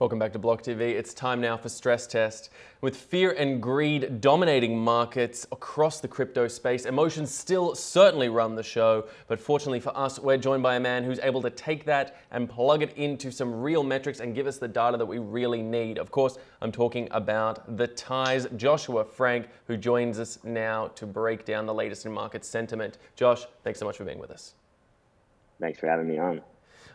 Welcome back to BLOCKTV. It's time now for Stress Test. With fear and greed dominating markets across the crypto space, emotions still certainly run the show. But fortunately for us, we're joined by a man who's able to take that and plug it into some real metrics and give us the data that we really need. Of course, I'm talking about the Tezos, Joshua Frank, who joins us now to break down the latest in market sentiment. Josh, thanks so much for being with us. Thanks for having me on.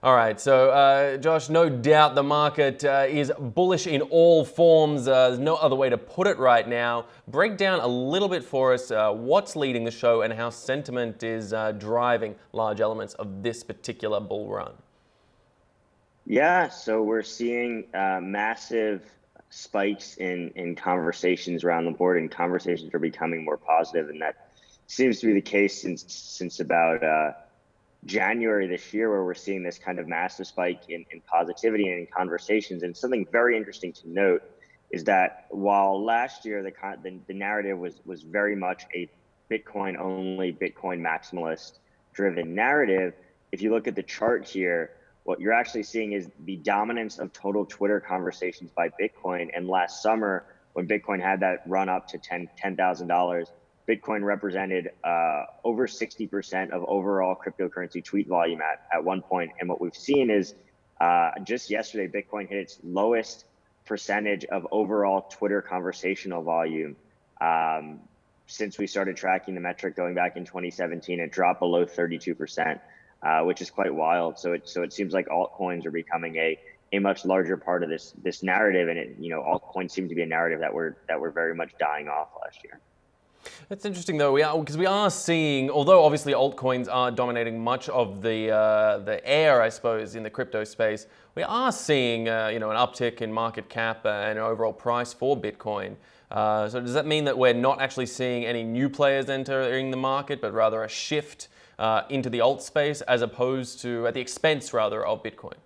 All right, so Josh, no doubt the market is bullish in all forms. There's no other way to put it right now. Break down a little bit for us what's leading the show and how sentiment is driving large elements of this particular bull run. Yeah, so we're seeing massive spikes in conversations around the board, and conversations are becoming more positive, and that seems to be the case since about January this year, where we're seeing this kind of massive spike in positivity and in conversations. And something very interesting to note is that while last year the narrative was very much a Bitcoin only, Bitcoin maximalist driven narrative, if you look at the chart here, what you're actually seeing is the dominance of total Twitter conversations by Bitcoin. And last summer, when Bitcoin had that run up to $10,000, Bitcoin represented over 60% of overall cryptocurrency tweet volume at one point. And what we've seen is just yesterday, Bitcoin hit its lowest percentage of overall Twitter conversational volume since we started tracking the metric going back in 2017. It dropped below 32%, which is quite wild. So it seems like altcoins are becoming a much larger part of this narrative, and altcoins seem to be a narrative that we're very much dying off last year. That's interesting, though, because we are seeing, although obviously altcoins are dominating much of the air, I suppose, in the crypto space, we are seeing an uptick in market cap and overall price for Bitcoin. So does that mean that we're not actually seeing any new players entering the market, but rather a shift into the alt space as opposed to at the expense, rather, of Bitcoin?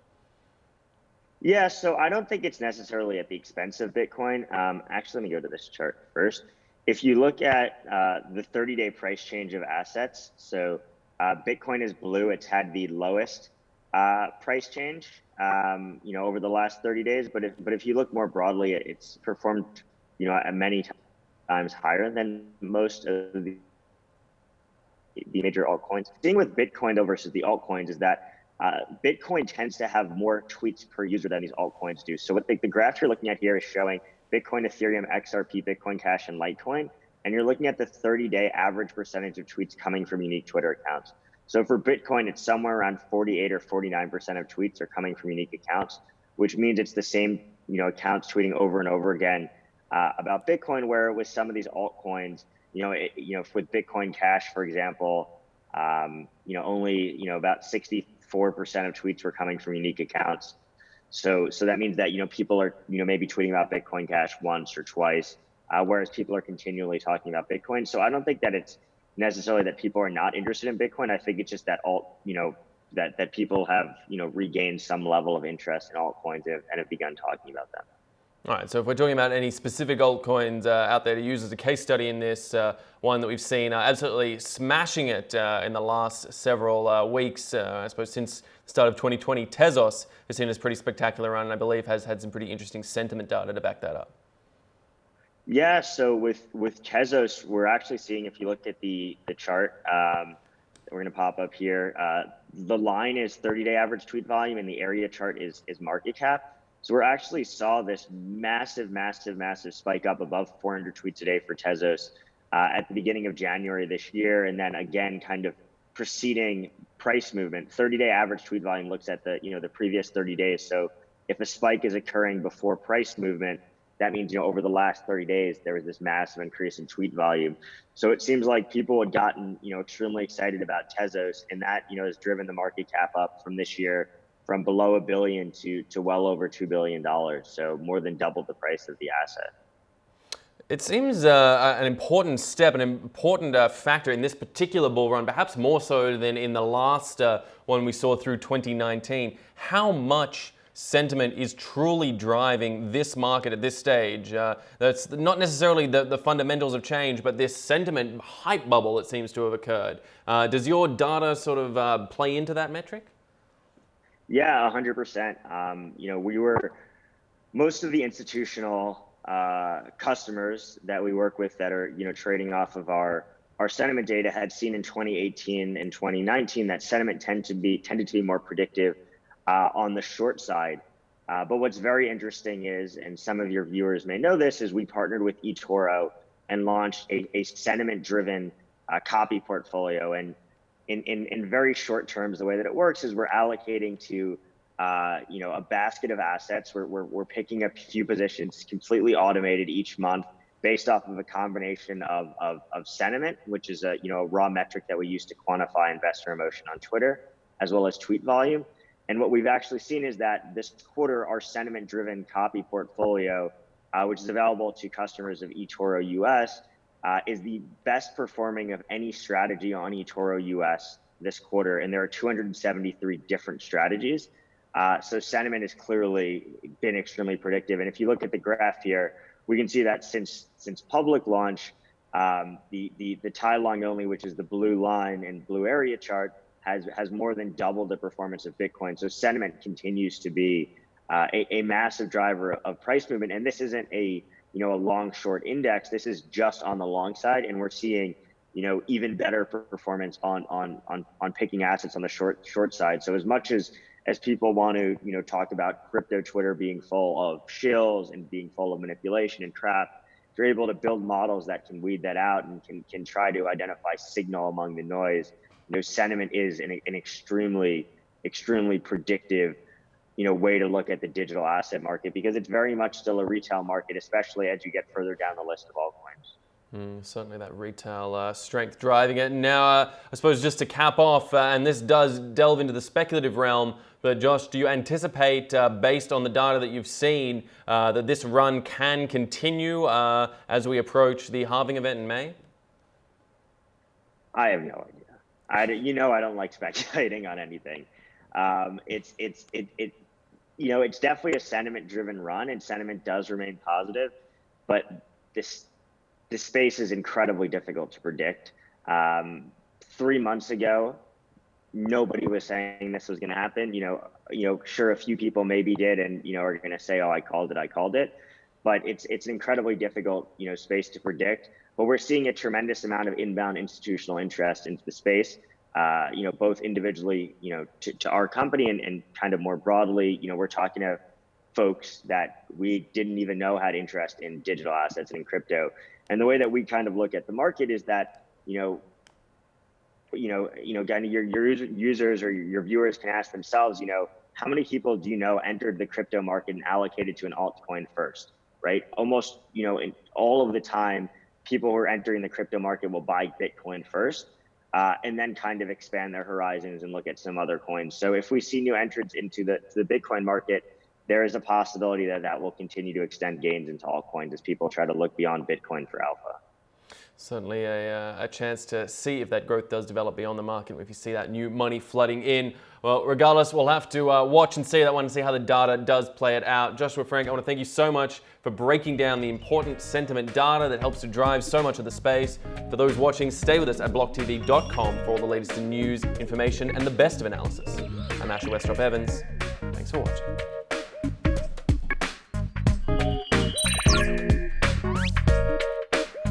Yeah, so I don't think it's necessarily at the expense of Bitcoin. Actually, let me go to this chart first. If you look at the 30-day price change of assets, so Bitcoin is blue. It's had the lowest price change, over the last 30 days. But if you look more broadly, it's performed, at many times higher than most of the major altcoins. The thing with Bitcoin though versus the altcoins is that Bitcoin tends to have more tweets per user than these altcoins do. So what the graph you're looking at here is showing Bitcoin, Ethereum, XRP, Bitcoin Cash, and Litecoin. And you're looking at the 30-day average percentage of tweets coming from unique Twitter accounts. So for Bitcoin, it's somewhere around 48 or 49% of tweets are coming from unique accounts, which means it's the same, accounts tweeting over and over again about Bitcoin, where with some of these altcoins, with Bitcoin Cash, for example, only, about 64% of tweets were coming from unique accounts. So that means that, people are, maybe tweeting about Bitcoin Cash once or twice, whereas people are continually talking about Bitcoin. So I don't think that it's necessarily that people are not interested in Bitcoin. I think it's just that that people have, regained some level of interest in altcoins and have begun talking about them. All right, so if we're talking about any specific altcoins out there to use as a case study in this, one that we've seen absolutely smashing it in the last several weeks, I suppose since the start of 2020, Tezos has seen this pretty spectacular run, and I believe has had some pretty interesting sentiment data to back that up. Yeah, so with Tezos, we're actually seeing, if you look at the chart, we're going to pop up here, the line is 30-day average tweet volume, and the area chart is market cap. So we actually saw this massive spike up above 400 tweets a day for Tezos at the beginning of January this year. And then again, kind of preceding price movement. 30-day average tweet volume looks at the, the previous 30 days. So if a spike is occurring before price movement, that means, over the last 30 days, there was this massive increase in tweet volume. So it seems like people had gotten, extremely excited about Tezos, and that, has driven the market cap up from this year from below $1 billion to well over $2 billion. So more than double the price of the asset. It seems an important step, an important factor in this particular bull run, perhaps more so than in the last one we saw through 2019. How much sentiment is truly driving this market at this stage? That's not necessarily the fundamentals of change, but this sentiment hype bubble that seems to have occurred. Does your data sort of play into that metric? Yeah, 100%. We were most of the institutional customers that we work with that are trading off of our sentiment data had seen in 2018 and 2019 that sentiment tended to be more predictive on the short side. But what's very interesting is, and some of your viewers may know this, is we partnered with eToro and launched a sentiment-driven copy portfolio. And in very short terms, the way that it works is we're allocating to a basket of assets. We're picking a few positions completely automated each month based off of a combination of sentiment, which is a raw metric that we use to quantify investor emotion on Twitter, as well as tweet volume. And what we've actually seen is that this quarter, our sentiment-driven copy portfolio, which is available to customers of eToro US, is the best performing of any strategy on eToro US this quarter. And there are 273 different strategies. So sentiment has clearly been extremely predictive. And if you look at the graph here, we can see that since public launch, the tie long only, which is the blue line and blue area chart, has more than doubled the performance of Bitcoin. So sentiment continues to be a massive driver of price movement. And this isn't a long short index. This is just on the long side, and we're seeing even better performance on picking assets on the short side. So as much as people want to talk about crypto Twitter being full of shills and being full of manipulation and trap, if you're able to build models that can weed that out and can try to identify signal among the noise, sentiment is an extremely predictive way to look at the digital asset market, because it's very much still a retail market, especially as you get further down the list of altcoins. Certainly that retail strength driving it. Now, I suppose just to cap off, and this does delve into the speculative realm, but Josh, do you anticipate, based on the data that you've seen, that this run can continue as we approach the halving event in May? I have no idea. I don't like speculating on anything. It's definitely a sentiment-driven run, and sentiment does remain positive, but this space is incredibly difficult to predict. 3 months ago, nobody was saying this was going to happen. Sure, a few people maybe did, and are going to say, "Oh, I called it," but it's an incredibly difficult space to predict. But we're seeing a tremendous amount of inbound institutional interest into the space. Both individually, to our company and kind of more broadly, we're talking to folks that we didn't even know had interest in digital assets and in crypto. And the way that we kind of look at the market is that, kind of your users or your viewers can ask themselves, how many people do entered the crypto market and allocated to an altcoin first, right? Almost, in all of the time, people who are entering the crypto market will buy Bitcoin first. And then kind of expand their horizons and look at some other coins. So if we see new entrants into the Bitcoin market, there is a possibility that will continue to extend gains into altcoins as people try to look beyond Bitcoin for alpha. Certainly a chance to see if that growth does develop beyond the market, if you see that new money flooding in. Well, regardless, we'll have to watch and see that one and see how the data does play it out. Joshua, Frank, I want to thank you so much for breaking down the important sentiment data that helps to drive so much of the space. For those watching, stay with us at blocktv.com for all the latest in news, information, and the best of analysis. I'm Asher Westrop Evans. Thanks for watching.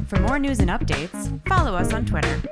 For more news and updates, follow us on Twitter.